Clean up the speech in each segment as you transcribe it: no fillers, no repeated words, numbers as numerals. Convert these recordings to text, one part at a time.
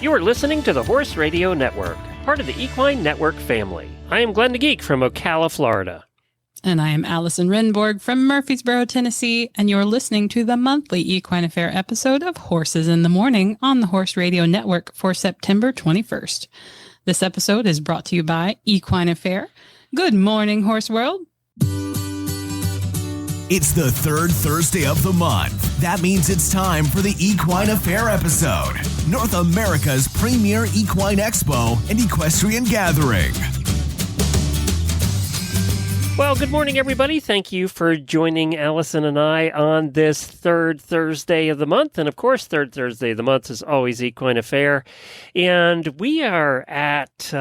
You are listening to the Horse Radio Network, part of the Equine Network family. I am Glenn the Geek from Ocala, Florida. And I am Allison Renborg from Murfreesboro, Tennessee, and you're listening to the monthly Equine Affaire episode of Horses in the Morning on the Horse Radio Network for September 21st. This episode is brought to you by Equine Affaire. Good morning, Horse World. It's the third Thursday of the month. That means it's time for the Equine Affaire episode, North America's premier equine expo and equestrian gathering. Well, good morning, everybody. Thank you for joining Allison and I on this third Thursday of the month. And of course, third Thursday of the month is always Equine Affaire. And we are at,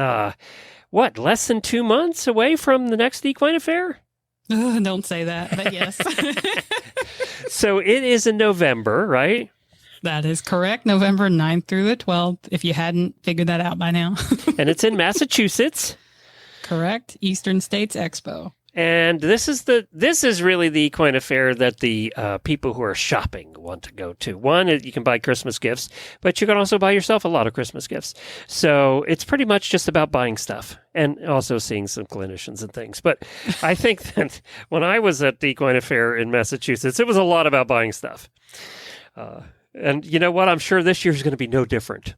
less than 2 months away from the next Equine Affaire? Oh, don't say that, but yes. So it is in November, right? That is correct. November 9th through the 12th, if you hadn't figured that out by now. And it's in Massachusetts. Correct. Eastern States Expo. And this is really the Equine Affaire that the people who are shopping want to go to. One, you can buy Christmas gifts, but you can also buy yourself a lot of Christmas gifts. So it's pretty much just about buying stuff and also seeing some clinicians and things. But I think that when I was at the Equine Affaire in Massachusetts, it was a lot about buying stuff. And you know what? I'm sure this year's going to be no different.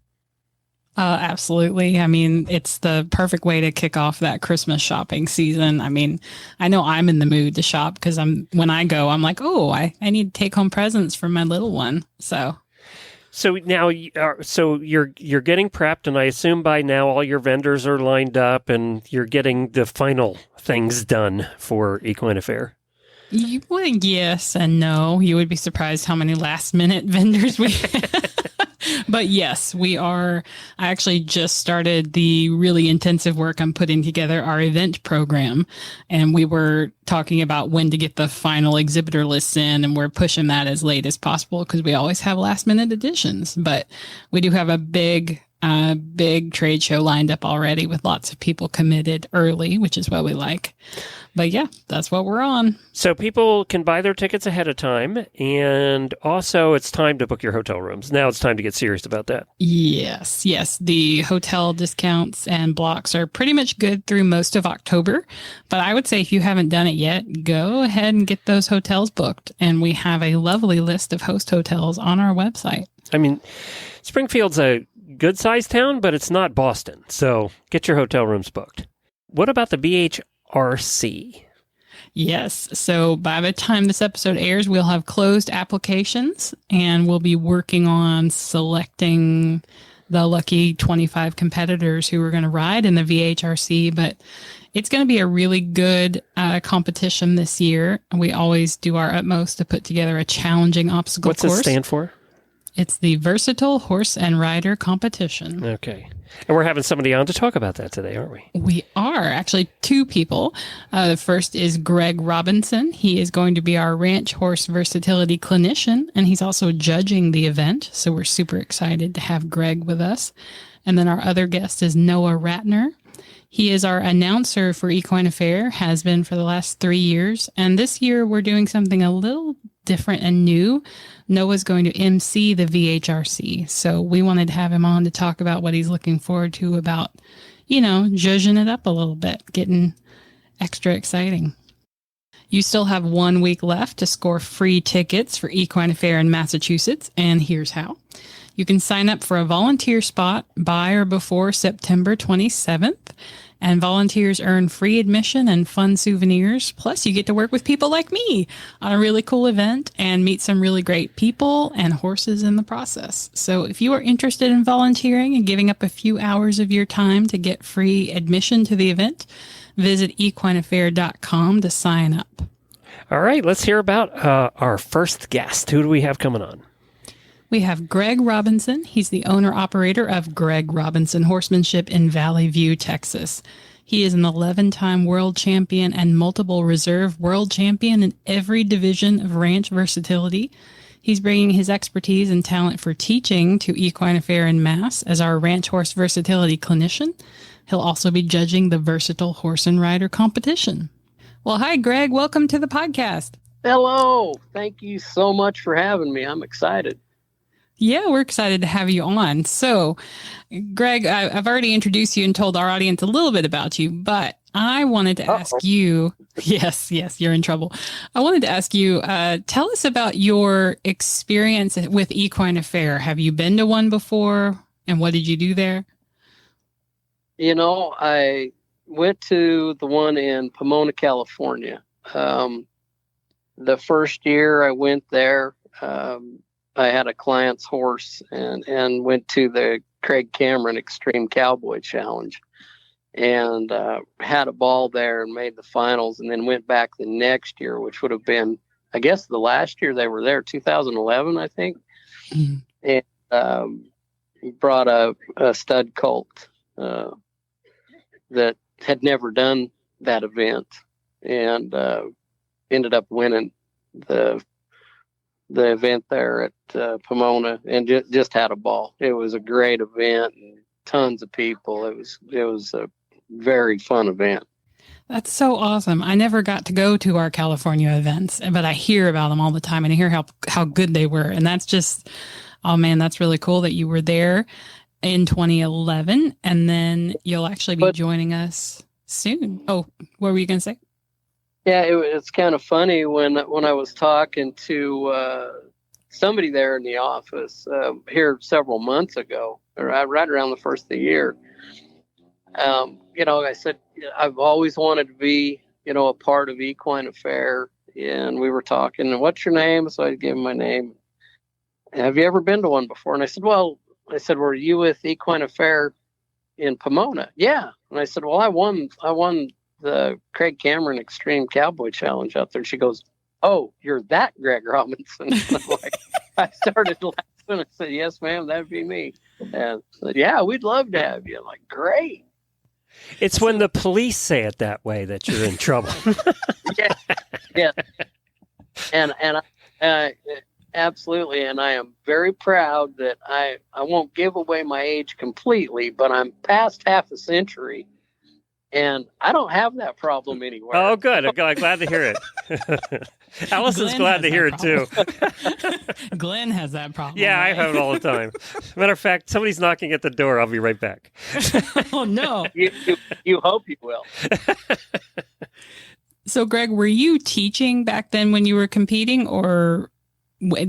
Absolutely. I mean, it's the perfect way to kick off that Christmas shopping season. I mean, I know I'm in the mood to shop because when I go, I'm like, oh, I need to take home presents for my little one. So now, you're getting prepped, and I assume by now all your vendors are lined up, and you're getting the final things done for Equine Affaire. Well, yes and no. You would be surprised how many last minute vendors we have. But yes, we are. I actually just started the really intensive work on putting together our event program. And we were talking about when to get the final exhibitor lists in. And we're pushing that as late as possible because we always have last minute additions. But we do have a big trade show lined up already with lots of people committed early, which is what we like. But yeah, that's what we're on. So people can buy their tickets ahead of time. And also it's time to book your hotel rooms. Now it's time to get serious about that. Yes. The hotel discounts and blocks are pretty much good through most of October. But I would say if you haven't done it yet, go ahead and get those hotels booked. And we have a lovely list of host hotels on our website. I mean, Springfield's a good-sized town, but it's not Boston. So get your hotel rooms booked. What about the BHRC? Yes. So by the time this episode airs, we'll have closed applications and we'll be working on selecting the lucky 25 competitors who are going to ride in the VHRC. But it's going to be a really good competition this year. We always do our utmost to put together a challenging obstacle course. What's it stand for? It's the Versatile Horse and Rider Competition. Okay. And we're having somebody on to talk about that today, aren't we? We are. Actually, two people. The first is Greg Robinson. He is going to be our ranch horse versatility clinician, and he's also judging the event. So we're super excited to have Greg with us. And then our other guest is Noah Rattner. He is our announcer for Equine Affaire, has been for the last 3 years. And this year we're doing something a little different and new. Noah's going to MC the VHRC. So we wanted to have him on to talk about what he's looking forward to about, zhuzhing it up a little bit, getting extra exciting. You still have 1 week left to score free tickets for Equine Affaire in Massachusetts. And here's how. You can sign up for a volunteer spot by or before September 27th. And volunteers earn free admission and fun souvenirs. Plus, you get to work with people like me on a really cool event and meet some really great people and horses in the process. So if you are interested in volunteering and giving up a few hours of your time to get free admission to the event, visit equineaffaire.com to sign up. All right, let's hear about our first guest. Who do we have coming on? We have Greg Robinson. He's the owner-operator of Greg Robinson Horsemanship in Valley View, Texas. He is an 11-time world champion and multiple reserve world champion in every division of ranch versatility. He's bringing his expertise and talent for teaching to Equine Affaire in Mass as our ranch horse versatility clinician. He'll also be judging the Versatile Horse and Rider competition. Well, hi, Greg. Welcome to the podcast. Hello. Thank you so much for having me. I'm excited. Yeah, we're excited to have you on. So, Greg, I've already introduced you and told our audience a little bit about you, but I wanted to ask you, yes, you're in trouble. I wanted to ask you, tell us about your experience with Equine Affaire. Have you been to one before? And what did you do there? I went to the one in Pomona, California. The first year I went there, I had a client's horse and went to the Craig Cameron Extreme Cowboy Challenge and had a ball there and made the finals, and then went back the next year, which would have been, I guess, the last year they were there, 2011, I think. Mm-hmm. And brought a stud colt that had never done that event, and ended up winning the event there at Pomona, and just had a ball. It was a great event, and tons of people. It was a very fun event. That's so awesome. I never got to go to our California events, but I hear about them all the time, and I hear how good they were. And that's just, oh man, that's really cool that you were there in 2011, and then you'll actually be joining us soon. Oh, what were you going to say? Yeah, it's kind of funny when I was talking to somebody there in the office here several months ago, or right around the first of the year. I said, I've always wanted to be, a part of Equine Affaire, and we were talking, and what's your name? So I gave him my name. Have you ever been to one before? And I said, were you with Equine Affaire in Pomona? Yeah. And I said, well, I won the Craig Cameron Extreme Cowboy Challenge out there. And she goes, oh, you're that Greg Robinson. I started laughing. I said, yes, ma'am, that'd be me. And I said, yeah, we'd love to have you. I'm like, great. It's when the police say it that way that you're in trouble. Yeah. And absolutely. And I am very proud that I won't give away my age completely, but I'm past half a century. And I don't have that problem anywhere. Oh, good. I'm glad to hear it. Allison's glad to hear it, too. Glenn has that problem. Yeah, right? I have it all the time. Matter of fact, somebody's knocking at the door. I'll be right back. Oh, no. You hope you will. So, Greg, were you teaching back then when you were competing, or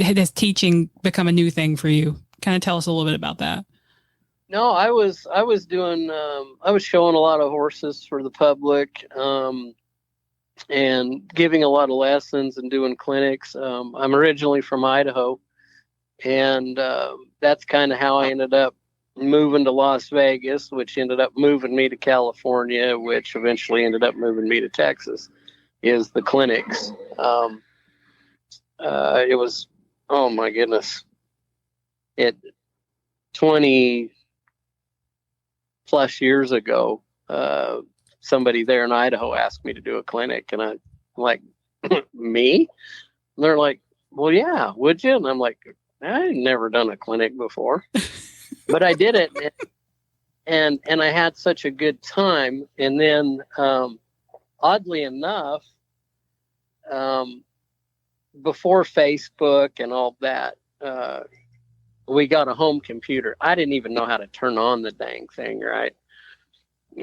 has teaching become a new thing for you? Kind of tell us a little bit about that. No, I was doing, I was showing a lot of horses for the public, and giving a lot of lessons and doing clinics. I'm originally from Idaho, and that's kind of how I ended up moving to Las Vegas, which ended up moving me to California, which eventually ended up moving me to Texas, is the clinics. It was, oh my goodness, 20 plus years ago, somebody there in Idaho asked me to do a clinic, and I'm like, me? And they're like, well, yeah, would you? And I'm like, I'd never done a clinic before, but I did it, and I had such a good time. And then, oddly enough, before Facebook and all that, we got a home computer. I didn't even know how to turn on the dang thing, right?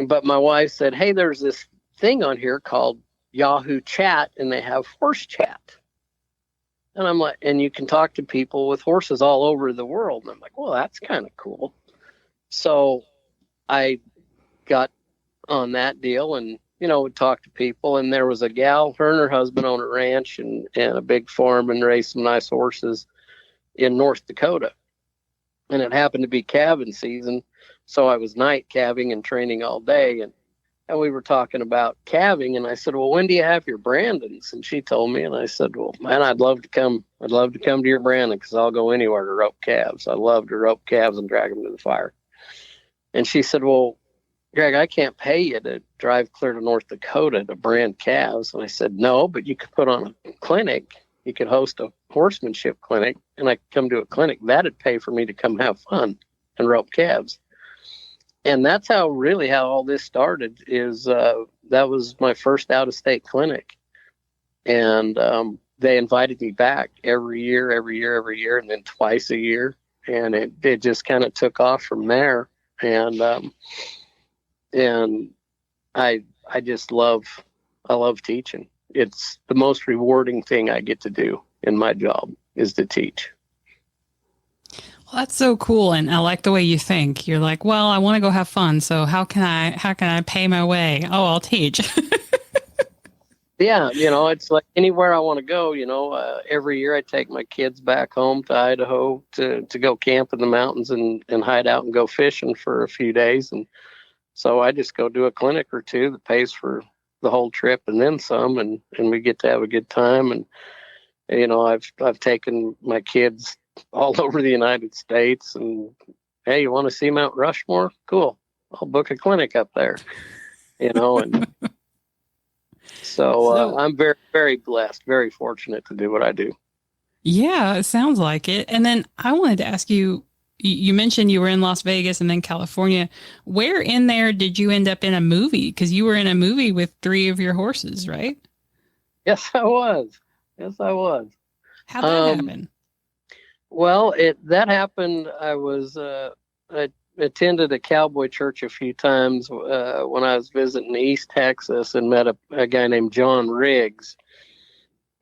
But my wife said, hey, there's this thing on here called Yahoo Chat, and they have horse chat. And I'm like, and you can talk to people with horses all over the world. And I'm like, well, that's kind of cool. So I got on that deal and, would talk to people. And there was a gal, her and her husband own a ranch and a big farm and raised some nice horses in North Dakota. And it happened to be calving season. So I was night calving and training all day. And we were talking about calving. And I said, well, when do you have your Brandons? And she told me, and I said, well, man, I'd love to come to your Brandon, because I'll go anywhere to rope calves. I love to rope calves and drag them to the fire. And she said, well, Greg, I can't pay you to drive clear to North Dakota to brand calves. And I said, no, but you could put on a clinic. You could host a horsemanship clinic, and I could come to a clinic. That'd pay for me to come have fun and rope calves. And that's how all this started, is that was my first out-of-state clinic. And they invited me back every year, and then twice a year. and it just kind of took off from there. And I just I love teaching. It's the most rewarding thing I get to do in my job is to teach. Well, that's so cool, and I like the way you think. You're like, well, I want to go have fun, so how can I pay my way? Oh, I'll teach. Yeah, it's like anywhere I want to go. Every year I take my kids back home to Idaho to go camp in the mountains and hide out and go fishing for a few days. And so I just go do a clinic or two that pays for the whole trip and then some, and we get to have a good time. And I've taken my kids all over the United States, and hey, you want to see Mount Rushmore? Cool, I'll book a clinic up there. And so I'm very, very blessed, very fortunate to do what I do. Yeah, it sounds like it. And then I wanted to ask you, you mentioned you were in Las Vegas and then California. Where in there did you end up in a movie? Because you were in a movie with 3 of your horses, right? Yes, I was. How'd that happen? Well, that happened. I attended a cowboy church a few times when I was visiting East Texas, and met a guy named John Riggs,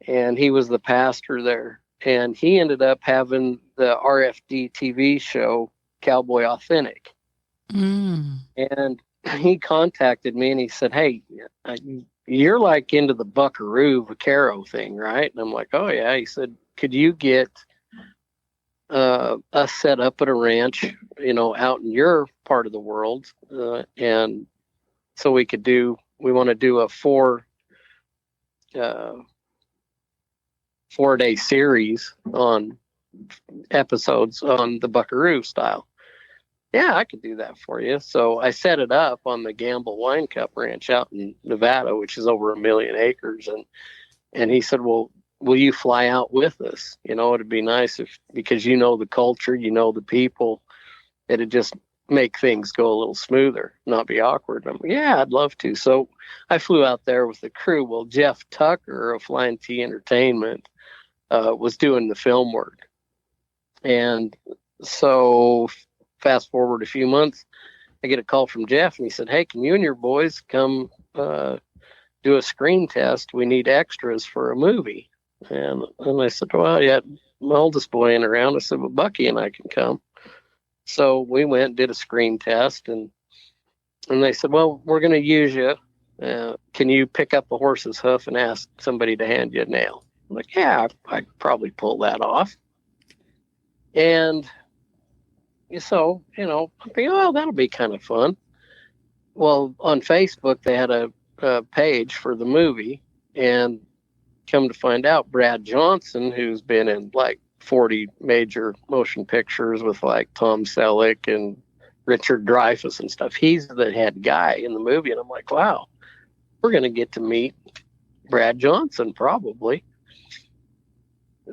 and he was the pastor there. And he ended up having the RFD TV show Cowboy Authentic. And he contacted me and he said, "Hey, you're like into the buckaroo vaquero thing, right?" And I'm like, "Oh yeah." He said, "Could you get us set up at a ranch, out in your part of the world, and so we want to do a 4-day series on episodes on the buckaroo style." Yeah, I could do that for you. So I set it up on the Gamble Wine Cup Ranch out in Nevada, which is over 1 million acres. And he said, "Well, will you fly out with us? It'd be nice because the culture, the people, it'd just make things go a little smoother, not be awkward." I'm like, "Yeah, I'd love to." So I flew out there with the crew. Well, Jeff Tucker of Flying T Entertainment was doing the film work. And so fast forward a few months, I get a call from Jeff and he said, "Hey, can you and your boys come do a screen test? We need extras for a movie." And I said, "Well, yeah, my oldest boy ain't around." I said, "Well, Bucky and I can come." So we went and did a screen test, and they said, "Well, we're going to use you. Can you pick up a horse's hoof and ask somebody to hand you a nail?" I'm like, "Yeah, I could probably pull that off." And so, I'm thinking, "Oh, that'll be kind of fun." Well, on Facebook, they had a page for the movie, and come to find out, Brad Johnson, who's been in like 40 major motion pictures with like Tom Selleck and Richard Dreyfuss and stuff, he's the head guy in the movie. And I'm like, wow, we're going to get to meet Brad Johnson probably.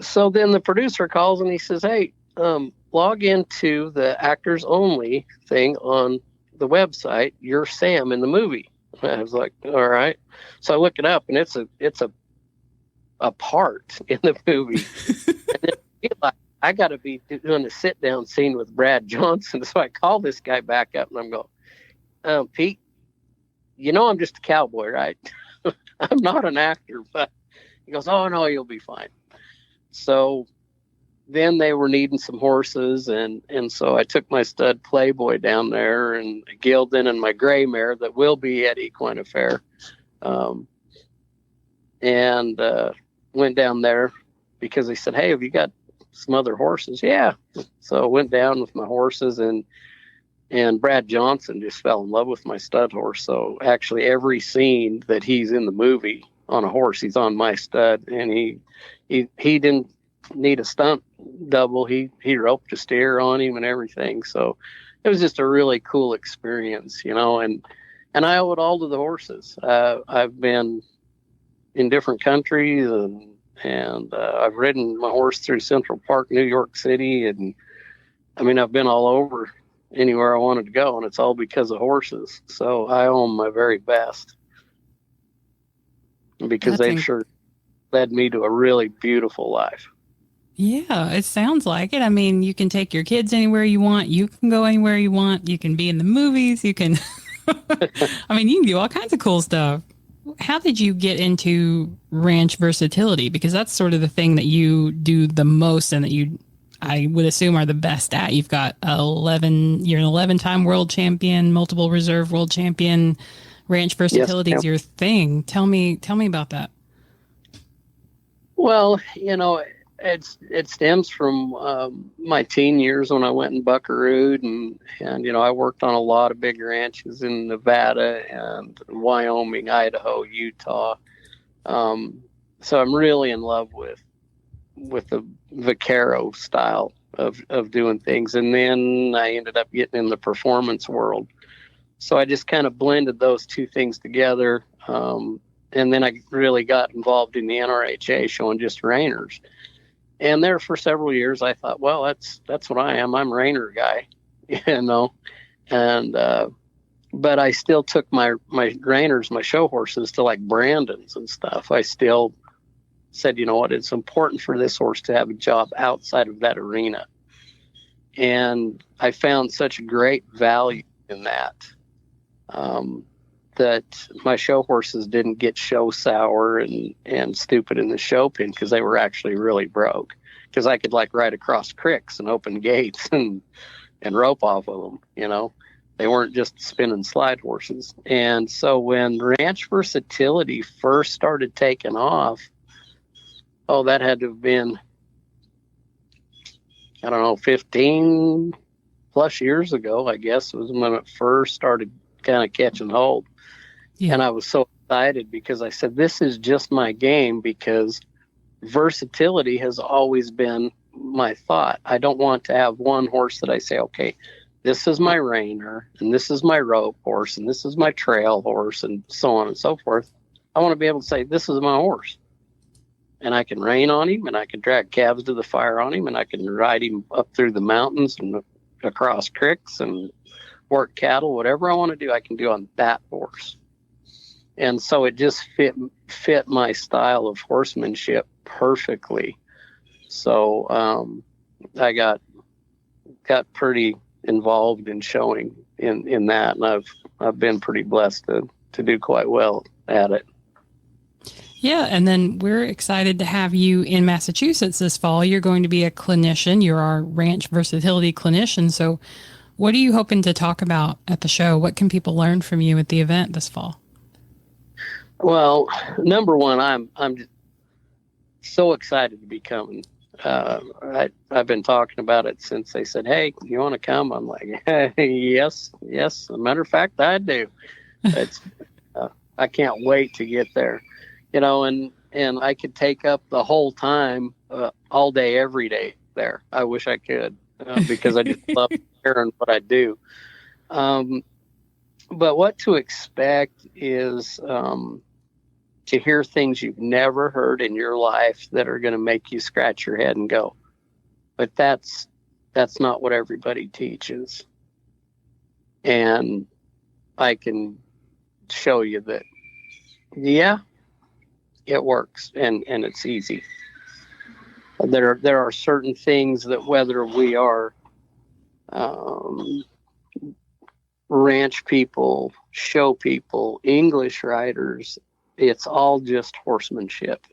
So then the producer calls and he says, "Hey, log into the actors only thing on the website. You're Sam in the movie." I was like, all right. So I look it up, and it's a part in the movie. And then I realized I got to be doing a sit down scene with Brad Johnson. So I call this guy back up and I'm going, "Pete, I'm just a cowboy, right? I'm not an actor." But he goes, "Oh no, you'll be fine." So then they were needing some horses, and so I took my stud Playboy down there, and Gildan, and my gray mare that will be at Equine Affaire, and went down there because they said, "Hey, have you got some other horses?" Yeah. So I went down with my horses, and Brad Johnson just fell in love with my stud horse. So actually every scene that he's in the movie on a horse, he's on my stud, and he didn't need a stunt double. He roped a steer on him and everything. So it was just a really cool experience, and I owe it all to the horses. I've been in different countries, and I've ridden my horse through Central Park, New York City, and I mean, I've been all over anywhere I wanted to go, and it's all because of horses. So I owe them my very best, because they've sure led me to a really beautiful life. Yeah, it sounds like it. I mean, you can take your kids anywhere you want. You can go anywhere you want. You can be in the movies. You can, I mean, you can do all kinds of cool stuff. How did you get into ranch versatility? Because that's sort of the thing that you do the most and that you, I would assume, are the best at. You've got 11, you're an 11-time world champion, multiple reserve world champion. Ranch Yes, versatility ma'am. is your thing. Tell me about that. Well, it stems from my teen years when I went and buckarooed, and I worked on a lot of big ranches in Nevada and Wyoming, Idaho, Utah. So I'm really in love with the vaquero style of doing things, and then I ended up getting in the performance world. So I just kind of blended those two things together. And then I really got involved in the NRHA, showing just reiners. And there for several years, I thought, well, that's what I am. I'm a reiner guy, you know. And but I still took my reiners, my show horses, to like Brandon's and stuff. I still said, you know what, it's important for this horse to have a job outside of that arena. And I found such great value in that. That my show horses didn't get show sour and stupid in the show pen because they were actually really broke. Because I could like ride across creeks and open gates and rope off of them, you know. They weren't just spinning slide horses. And so when ranch versatility first started taking off, oh, that had to have been, I don't know, 15 plus years ago, I guess, was when it first started kind of catching hold. Yeah. And I was so excited because I said, this is just my game, because versatility has always been my thought. I don't want to have one horse that I say, okay, this is my reiner and this is my rope horse and this is my trail horse and so on and so forth. I want to be able to say, this is my horse. And I can rein on him and I can drag calves to the fire on him and I can ride him up through the mountains and across creeks and work cattle. Whatever I want to do, I can do on that horse. And so it just fit my style of horsemanship perfectly. So I got pretty involved in showing in that, and I've been pretty blessed to do quite well at it. Yeah, and then we're excited to have you in Massachusetts this fall. You're going to be a clinician. You're our ranch versatility clinician. So what are you hoping to talk about at the show? What can people learn from you at the event this fall? Well, number one, I'm just so excited to be coming. I've been talking about it since they said, "Hey, you want to come?" I'm like, yes. As a matter of fact, I do. It's I can't wait to get there, and I could take up the whole time, all day, every day there. I wish I could, because I just love hearing what I do. But what to expect is to hear things you've never heard in your life that are going to make you scratch your head and go, but that's not what everybody teaches. And I can show you that, yeah, it works and it's easy. There are certain things that, whether we are ranch people, show people, English riders, it's all just horsemanship.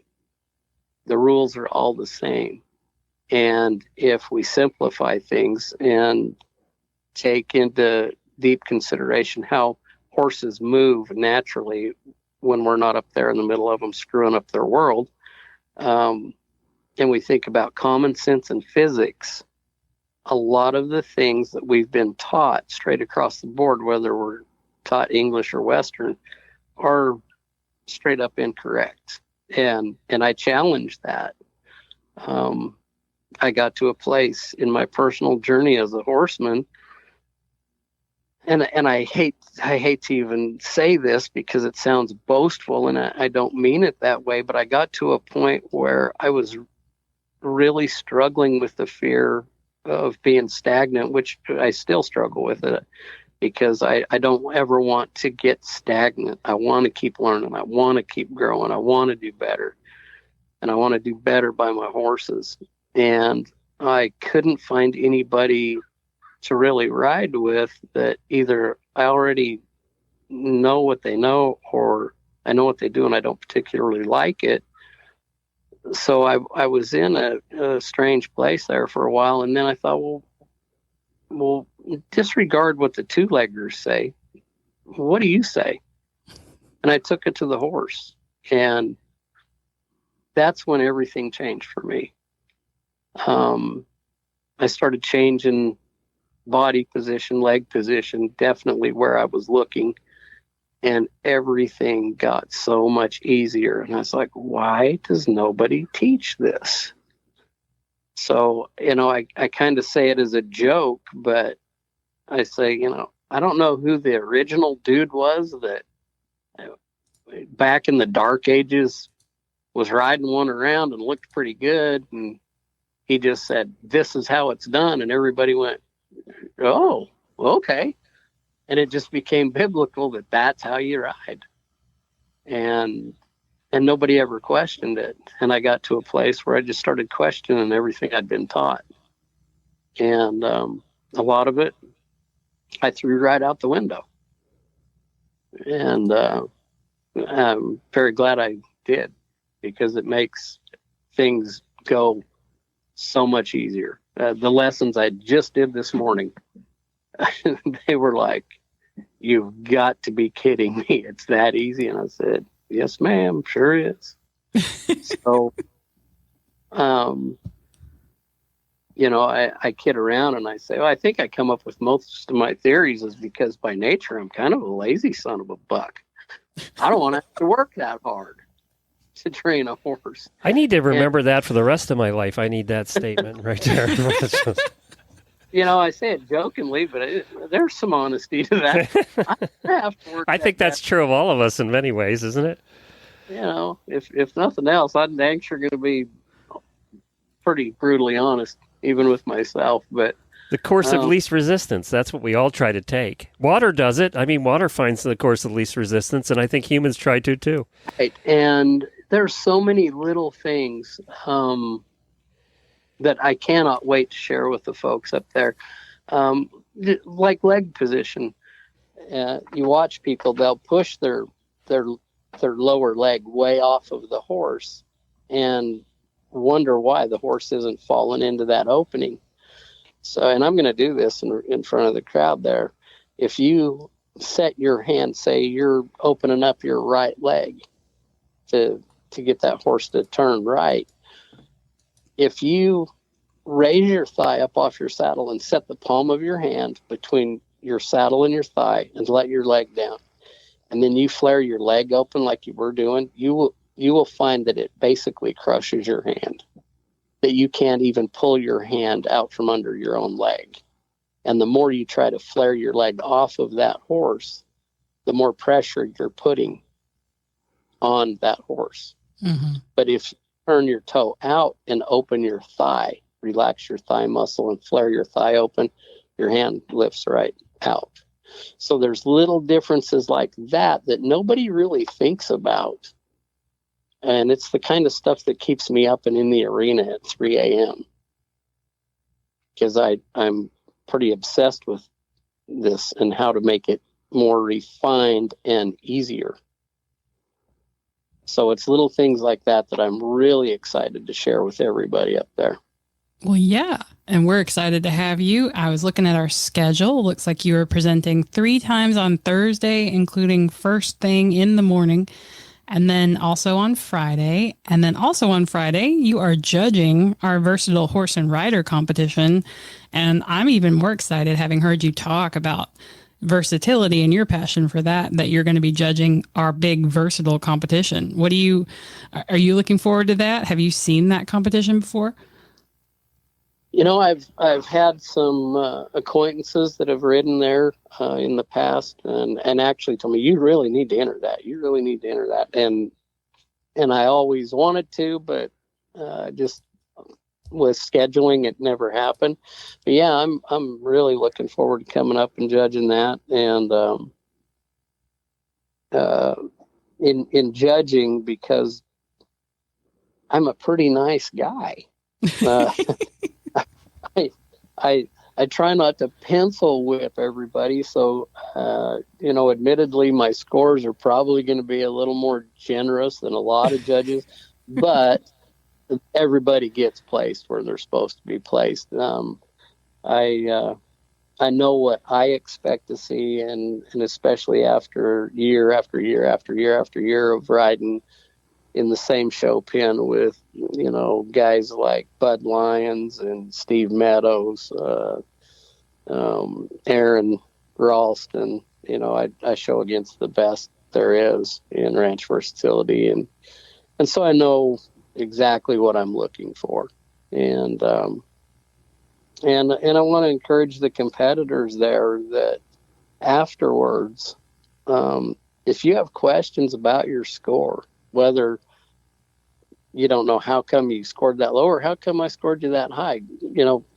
The rules are all the same. And if we simplify things and take into deep consideration how horses move naturally when we're not up there in the middle of them screwing up their world, and we think about common sense and physics, a lot of the things that we've been taught straight across the board, whether we're taught English or Western, are straight up incorrect. And I challenged that. I got to a place in my personal journey as a horseman, and I hate to even say this because it sounds boastful, and I don't mean it that way, but I got to a point where I was really struggling with the fear of being stagnant, which I still struggle with it, because I don't ever want to get stagnant. I want to keep learning. I want to keep growing. I want to do better. And I want to do better by my horses. and I couldn't find anybody to really ride with that either I already know what they know, or I know what they do and I don't particularly like it. So I was in a strange place there for a while, and then I thought, well, disregard what the two-leggers say. What do you say? And I took it to the horse, and that's when everything changed for me. I started changing body position, leg position, definitely where I was looking, and everything got so much easier. And I was like, why does nobody teach this? So, I kind of say it as a joke, but I say, I don't know who the original dude was that back in the dark ages was riding one around and looked pretty good. And he just said, this is how it's done. And everybody went, oh, okay. And it just became biblical that that's how you ride. And nobody ever questioned it. And I got to a place where I just started questioning everything I'd been taught. And a lot of it I threw right out the window. And I'm very glad I did, because it makes things go so much easier. The lessons I just did this morning, they were like, you've got to be kidding me. It's that easy. And I said, yes, ma'am, sure is. So, I kid around and I say, I think I come up with most of my theories is because by nature, I'm kind of a lazy son of a buck. I don't want to have to work that hard to train a horse. I need to remember that for the rest of my life. I need that statement right there. I say it jokingly, but there's some honesty to that. I have to work. I think that's true of all of us in many ways, isn't it? If nothing else, I'm dang sure going to be pretty brutally honest, even with myself. But the course of least resistance, that's what we all try to take. Water does it. I mean, water finds the course of least resistance, and I think humans try to too. Right. And there's so many little things that I cannot wait to share with the folks up there. Like leg position. You watch people, they'll push their lower leg way off of the horse and wonder why the horse isn't falling into that opening. So, and I'm going to do this in front of the crowd there. If you set your hand, say you're opening up your right leg to get that horse to turn right, if you raise your thigh up off your saddle and set the palm of your hand between your saddle and your thigh and let your leg down, and then you flare your leg open like you were doing, you will find that it basically crushes your hand, that you can't even pull your hand out from under your own leg. And the more you try to flare your leg off of that horse, the more pressure you're putting on that horse. Mm-hmm. But if you turn your toe out and open your thigh, relax your thigh muscle and flare your thigh open, your hand lifts right out. So there's little differences like that nobody really thinks about. And it's the kind of stuff that keeps me up and in the arena at 3 a.m. Because I'm pretty obsessed with this and how to make it more refined and easier. So it's little things like that I'm really excited to share with everybody up there. Well, yeah, and we're excited to have you. I was looking at our schedule. Looks like you are presenting 3 times on Thursday, including first thing in the morning, and then also on Friday. And then also on Friday, you are judging our versatile horse and rider competition. And I'm even more excited, having heard you talk about versatility and your passion for that you're going to be judging our big versatile competition. Are you looking forward to that? Have you seen that competition before? I've had some acquaintances that have ridden there in the past, and actually told me, you really need to enter that. You really need to enter that. And I always wanted to, but just with scheduling, it never happened. But yeah, I'm really looking forward to coming up and judging that. And in judging, because I'm a pretty nice guy. Uh, I try not to pencil whip everybody. So, admittedly, my scores are probably going to be a little more generous than a lot of judges, but everybody gets placed where they're supposed to be placed. I know what I expect to see, and especially after year after year after year after year of riding in the same show pen with, guys like Bud Lyons and Steve Meadows, Aaron Ralston. I show against the best there is in ranch versatility, and so I know exactly what I'm looking for, and I want to encourage the competitors there that afterwards, if you have questions about your score, whether you don't know how come you scored that low or how come I scored you that high,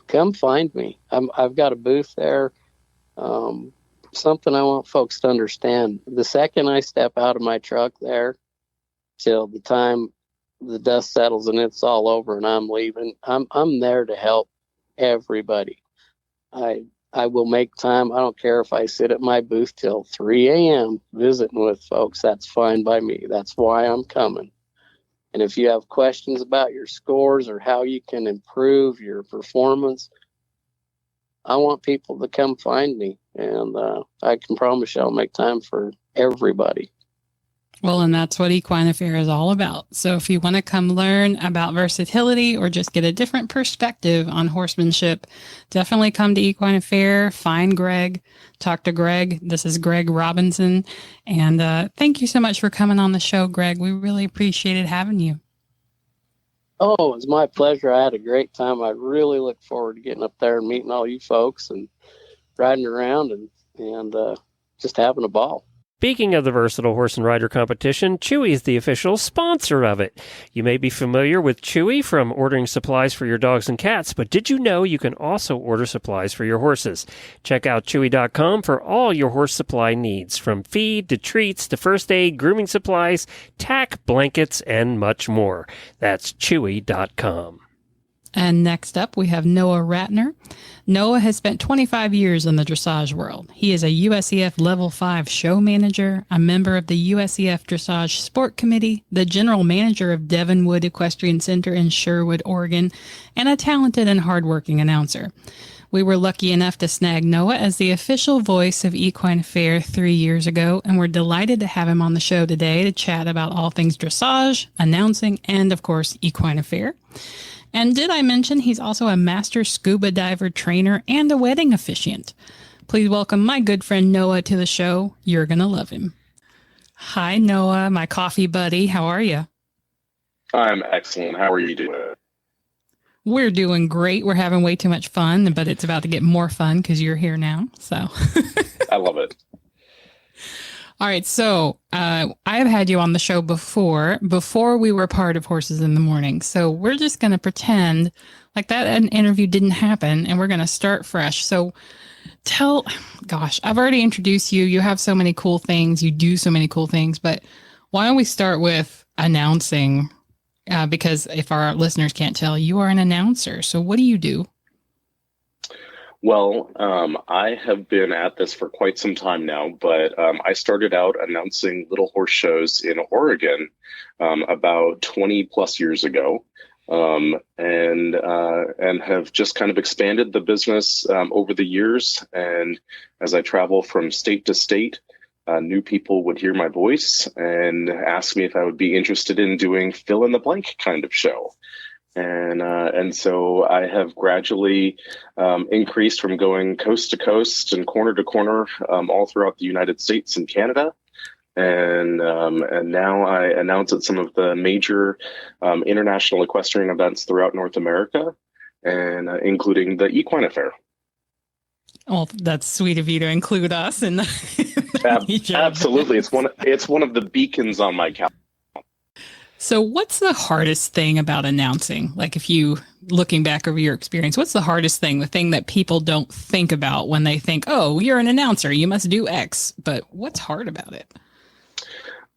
come find me. I've got a booth there. Something I want folks to understand: the second I step out of my truck there, till the time the dust settles and it's all over and I'm leaving, I'm there to help everybody. I will make time. I don't care if I sit at my booth till 3 a.m. visiting with folks. That's fine by me. That's why I'm coming. And if you have questions about your scores or how you can improve your performance, I want people to come find me. And I can promise you I'll make time for everybody. Well, and that's what Equine Affaire is all about. So if you want to come learn about versatility or just get a different perspective on horsemanship, definitely come to Equine Affaire, find Greg, talk to Greg. This is Greg Robinson. And thank you so much for coming on the show, Greg. We really appreciated having you. Oh, it was my pleasure. I had a great time. I really look forward to getting up there and meeting all you folks and riding around and just having a ball. Speaking of the Versatile Horse and Rider Competition, Chewy is the official sponsor of it. You may be familiar with Chewy from ordering supplies for your dogs and cats, but did you know you can also order supplies for your horses? Check out Chewy.com for all your horse supply needs, from feed to treats to first aid, grooming supplies, tack, blankets, and much more. That's Chewy.com. And next up, we have Noah Rattner. Noah has spent 25 years in the dressage world. He is a USEF Level 5 show manager, a member of the USEF Dressage Sport Committee, the general manager of Devonwood Equestrian Center in Sherwood, Oregon, and a talented and hardworking announcer. We were lucky enough to snag Noah as the official voice of Equine Affaire 3 years ago, and we're delighted to have him on the show today to chat about all things dressage, announcing, and, of course, Equine Affaire. And did I mention he's also a master scuba diver trainer and a wedding officiant? Please welcome my good friend Noah to the show. You're going to love him. Hi, Noah, my coffee buddy. How are you? I'm excellent. How are you doing? We're doing great. We're having way too much fun, but it's about to get more fun because you're here now. So I love it. All right. So I have had you on the show before we were part of Horses in the Morning. So we're just going to pretend like that an interview didn't happen, and we're going to start fresh. So I've already introduced you. You have so many cool things. You do so many cool things. But why don't we start with announcing? Because if our listeners can't tell, you are an announcer. So what do you do? Well, I have been at this for quite some time now, but I started out announcing little horse shows in Oregon about 20 plus years ago, and have just kind of expanded the business over the years. And as I travel from state to state, new people would hear my voice and ask me if I would be interested in doing fill in the blank kind of show. And so I have gradually increased from going coast to coast and corner to corner all throughout the United States and Canada. And now I announce at some of the major international equestrian events throughout North America, and including the Equine Affaire. Oh, that's sweet of you to include us. And absolutely, it's one of the beacons on my calendar. So what's the hardest thing about announcing? Like, if you, looking back over your experience, what's the hardest thing, the thing that people don't think about when they think, oh, you're an announcer, you must do X, but what's hard about it?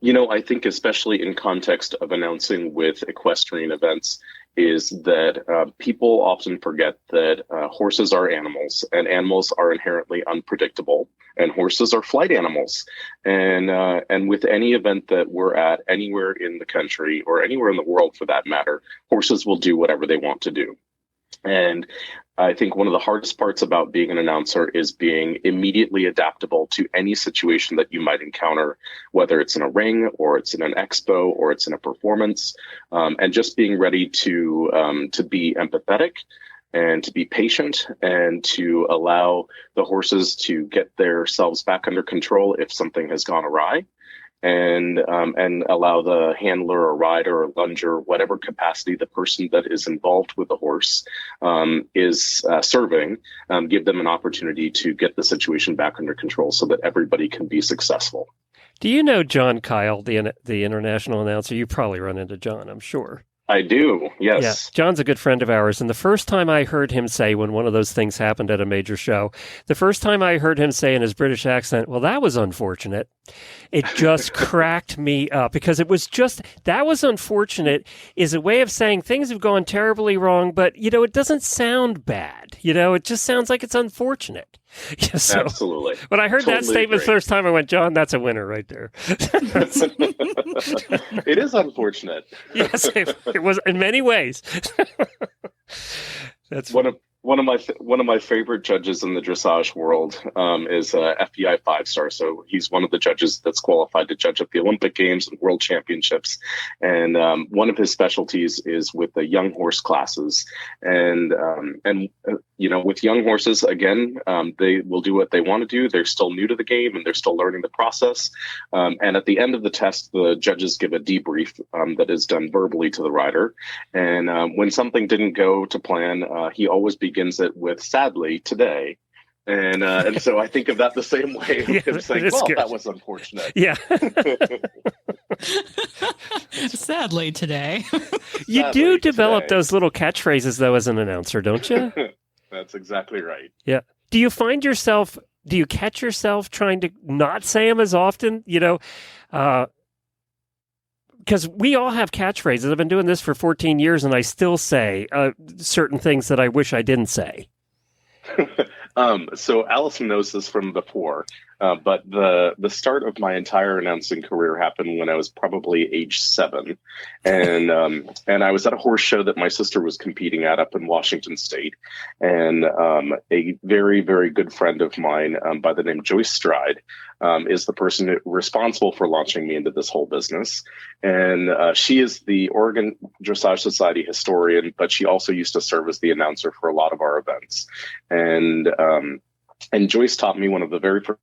You know, I think especially in context of announcing with equestrian events, is that people often forget that horses are animals, and animals are inherently unpredictable, and horses are flight animals. And with any event that we're at anywhere in the country or anywhere in the world for that matter, horses will do whatever they want to do. And I think one of the hardest parts about being an announcer is being immediately adaptable to any situation that you might encounter, whether it's in a ring or it's in an expo or it's in a performance, and just being ready to be empathetic and to be patient and to allow the horses to get themselves back under control if something has gone awry. And allow the handler or rider or lunger, whatever capacity the person that is involved with the horse is serving, give them an opportunity to get the situation back under control so that everybody can be successful. Do you know John Kyle, the international announcer? You probably run into John, I'm sure. I do, yes. Yeah, John's a good friend of ours. And the first time I heard him say, when one of those things happened at a major show, the first time I heard him say in his British accent, well, that was unfortunate, it just cracked me up, because it was just, that was unfortunate is a way of saying things have gone terribly wrong, but, it doesn't sound bad. It just sounds like it's unfortunate. Yeah, so absolutely. When I heard totally that statement the first time, I went, John, that's a winner right there. It is unfortunate. Yes, it was in many ways. That's one of my favorite judges in the dressage world is FBI 5-star. So he's one of the judges that's qualified to judge at the Olympic Games and World Championships. And one of his specialties is with the young horse classes. And with young horses, again, they will do what they want to do. They're still new to the game and they're still learning the process. And at the end of the test, the judges give a debrief that is done verbally to the rider. And when something didn't go to plan, he always begins it with "sadly today," and so I think of that the same way. Yeah, him saying, "Well, that was unfortunate." Yeah. Sadly today. You Sadly do develop today. those little catchphrases though as an announcer, don't you? That's exactly right. Yeah. Do you catch yourself trying to not say them as often? Because we all have catchphrases. I've been doing this for 14 years, and I still say certain things that I wish I didn't say. So Allison knows this from before, but the start of my entire announcing career happened when I was probably age 7, and I was at a horse show that my sister was competing at up in Washington State, and a very, very good friend of mine by the name Joyce Stride is the person responsible for launching me into this whole business. And she is the Oregon Dressage Society historian, but she also used to serve as the announcer for a lot of our events. And Joyce taught me one of the very first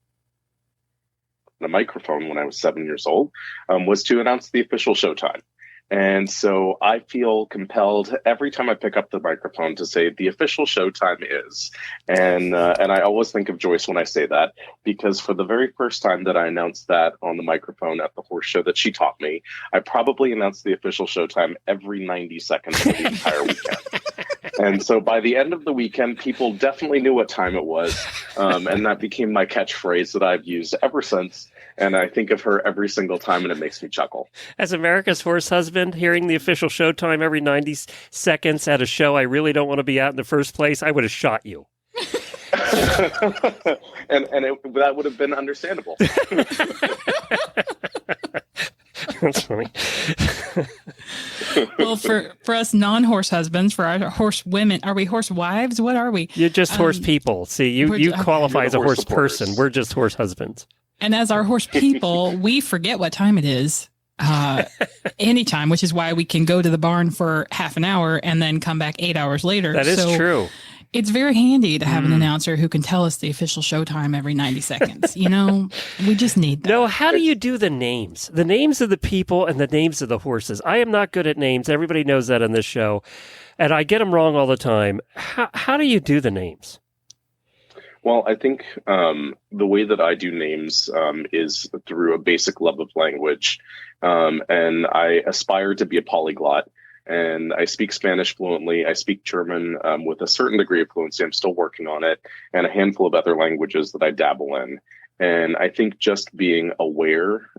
the microphone when I was 7 years old was to announce the official showtime. And so I feel compelled every time I pick up the microphone to say the official showtime is. And I always think of Joyce when I say that, because for the very first time that I announced that on the microphone at the horse show that she taught me, I probably announced the official showtime every 90 seconds of the entire weekend. And so by the end of the weekend, people definitely knew what time it was. And that became my catchphrase that I've used ever since. And I think of her every single time, and it makes me chuckle. As America's Horse Husband, hearing the official showtime every 90 seconds at a show I really don't want to be at in the first place, I would have shot you. That would have been understandable. That's funny. Well, for us non-horse husbands, for our horse women, are we horse wives? What are we? You're just horse people. See, you qualify as a horse person. We're just horse husbands. And as our horse people, we forget what time it is anytime, which is why we can go to the barn for half an hour and then come back 8 hours later. That is true. It's very handy to have an announcer who can tell us the official showtime every 90 seconds. We just need that. No, how do you do the names? The names of the people and the names of the horses. I am not good at names. Everybody knows that on this show. And I get them wrong all the time. How do you do the names? Well, I think the way that I do names is through a basic love of language. And I aspire to be a polyglot. And I speak Spanish fluently. I speak German with a certain degree of fluency. I'm still working on it. And a handful of other languages that I dabble in. And I think just being aware,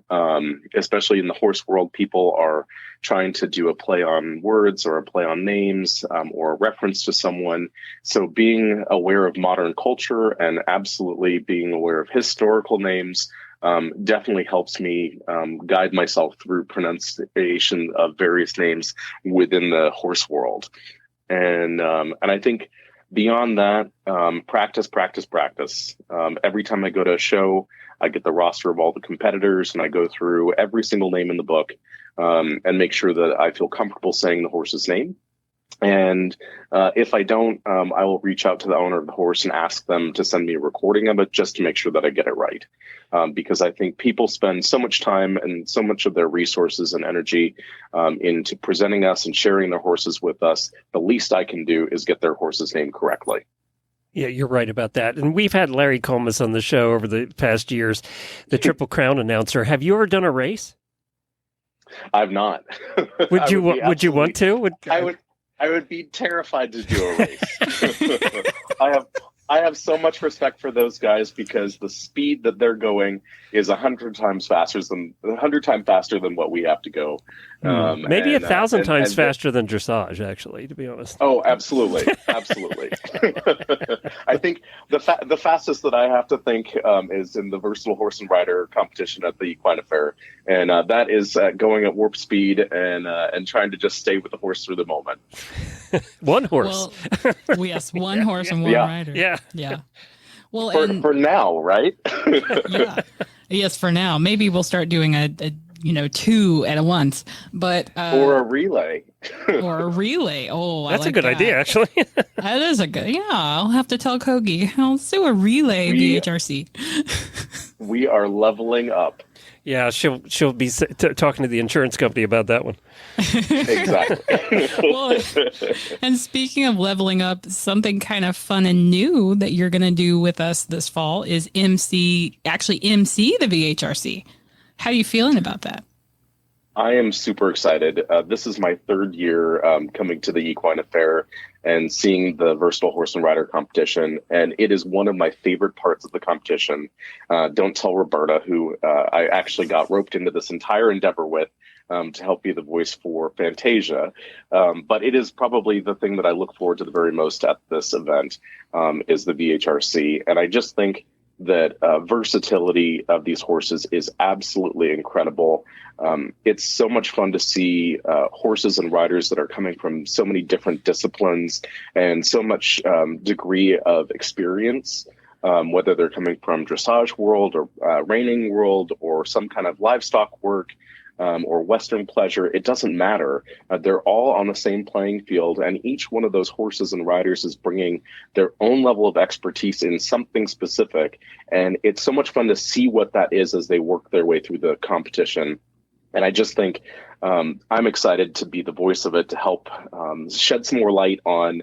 especially in the horse world, people are trying to do a play on words or a play on names, or a reference to someone. So being aware of modern culture and absolutely being aware of historical names definitely helps me guide myself through pronunciation of various names within the horse world. And I think beyond that, practice. Every time I go to a show, I get the roster of all the competitors and I go through every single name in the book and make sure that I feel comfortable saying the horse's name. And if I don't, I will reach out to the owner of the horse and ask them to send me a recording of it just to make sure that I get it right. Because I think people spend so much time and so much of their resources and energy into presenting us and sharing their horses with us. The least I can do is get their horse's name correctly. Yeah, you're right about that. And we've had Larry Comas on the show over the past years, the Triple Crown announcer. Have you ever done a race? I've not. Would you want to? I would be terrified to do a race. I have so much respect for those guys because the speed that they're going is 100 times faster than what we have to go. Maybe 1,000 times faster than dressage, actually, to be honest. Oh, absolutely. I think the fastest that I have to think is in the versatile horse and rider competition at the Equine Affaire. And that is going at warp speed and trying to just stay with the horse through the moment. One horse. Well, yes, one horse and one rider. Yeah. Well, for now, right? Yeah. Yes, for now. Maybe we'll start doing a two at once, but or a relay. Oh, that's I like a good idea, actually. That is a good. Yeah, I'll have to tell Kogi. I'll do a relay VHRC. We are leveling up. Yeah, she'll be talking to the insurance company about that one. Exactly. Well, and speaking of leveling up, something kind of fun and new that you're going to do with us this fall is MC the VHRC. How are you feeling about that? I am super excited. This is my third year coming to the Equine Affaire and seeing the versatile horse and rider competition. And it is one of my favorite parts of the competition. Don't tell Roberta, who I actually got roped into this entire endeavor with to help be the voice for Fantasia. But it is probably the thing that I look forward to the very most at this event is the VHRC. And I just think that versatility of these horses is absolutely incredible. It's so much fun to see horses and riders that are coming from so many different disciplines and so much degree of experience, whether they're coming from dressage world or reining world or some kind of livestock work or Western pleasure. It doesn't matter. They're all on the same playing field, and each one of those horses and riders is bringing their own level of expertise in something specific. And it's so much fun to see what that is as they work their way through the competition. And I just think I'm excited to be the voice of it, to help shed some more light on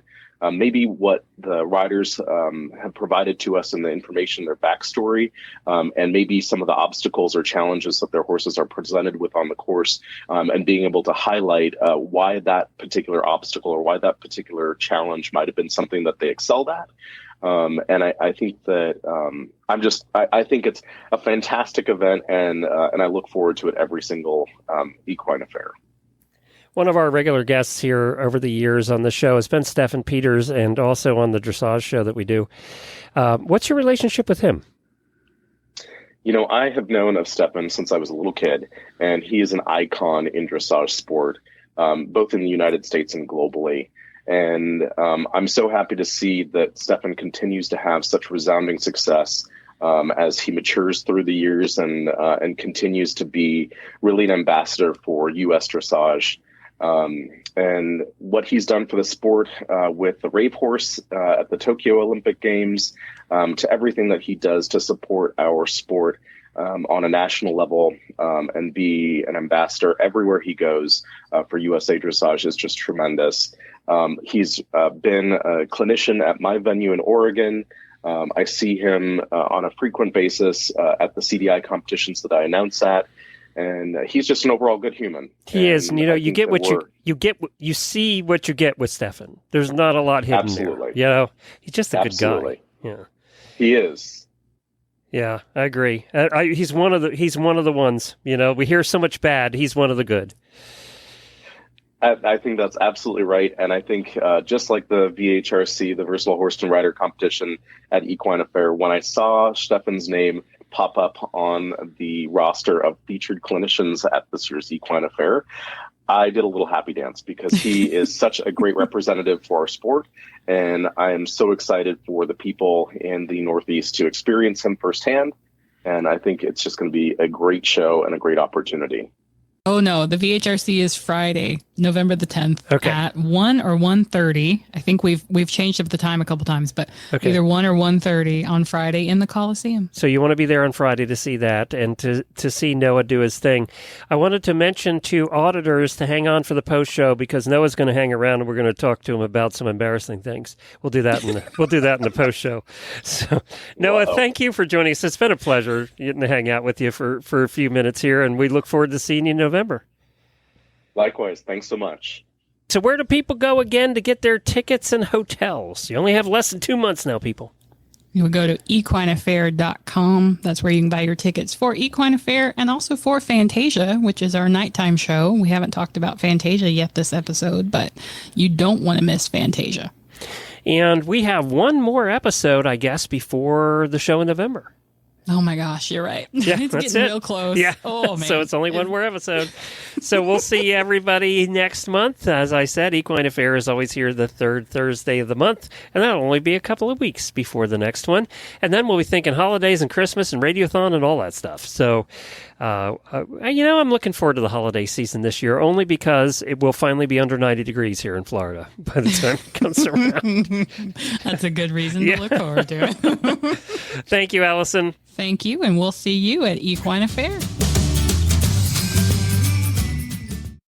maybe what the riders have provided to us in the information, their backstory, and maybe some of the obstacles or challenges that their horses are presented with on the course, and being able to highlight why that particular obstacle or why that particular challenge might have been something that they excelled at. And I think that I think it's a fantastic event, and I look forward to it every single Equine Affaire. One of our regular guests here over the years on the show has been Stefan Peters, and also on the dressage show that we do. What's your relationship with him? You know, I have known of Stefan since I was a little kid, and he is an icon in dressage sport, both in the United States and globally. And I'm so happy to see that Stefan continues to have such resounding success as he matures through the years and continues to be really an ambassador for U.S. dressage. And what he's done for the sport with the Rave Horse at the Tokyo Olympic Games, to everything that he does to support our sport on a national level and be an ambassador everywhere he goes for USA Dressage is just tremendous. He's been a clinician at my venue in Oregon. I see him on a frequent basis at the CDI competitions that I announce at. And he's just an overall good human. He is. And, you know, you get what you see what you get with Stefan. There's not a lot hidden there. You know, he's just a good guy. Yeah. He is. Yeah, I agree. He's one of the ones. We hear so much bad. He's one of the good. I think that's absolutely right. And I think just like the VHRC, the Versatile Horse and Rider competition at Equine Affaire, when I saw Stefan's name pop up on the roster of featured clinicians at this year's Equine Affaire, I did a little happy dance because he is such a great representative for our sport. And I am so excited for the people in the Northeast to experience him firsthand. And I think it's just going to be a great show and a great opportunity. Oh, no. The VHRC is Friday, November the 10th at 1 or 1:30. I think we've changed up the time a couple times, but either 1 or 1:30 on Friday in the Coliseum. So you want to be there on Friday to see that and to see Noah do his thing. I wanted to mention to auditors to hang on for the post show because Noah's going to hang around and we're going to talk to him about some embarrassing things. We'll do that in the post show. So Noah, thank you for joining us. It's been a pleasure getting to hang out with you for a few minutes here, and we look forward to seeing you in November. Likewise. Thanks so much. So where do people go again to get their tickets and hotels? You only have less than 2 months now, people. You would go to equineaffaire.com. That's where you can buy your tickets for Equine Affaire and also for Fantasia, which is our nighttime show. We haven't talked about Fantasia yet this episode, but you don't want to miss Fantasia. And we have one more episode, I guess, before the show in November. Oh my gosh, you're right. Yeah, it's that's getting it. real close. Yeah. Oh man. So it's only one more episode. So we'll see everybody next month. As I said, Equine Affaire is always here the third Thursday of the month, and that'll only be a couple of weeks before the next one. And then we'll be thinking holidays and Christmas and Radiothon and all that stuff. So, I'm looking forward to the holiday season this year, only because it will finally be under 90 degrees here in Florida by the time it comes around. That's a good reason to look forward to it. Thank you, Allison. Thank you, and we'll see you at Equine Affaire.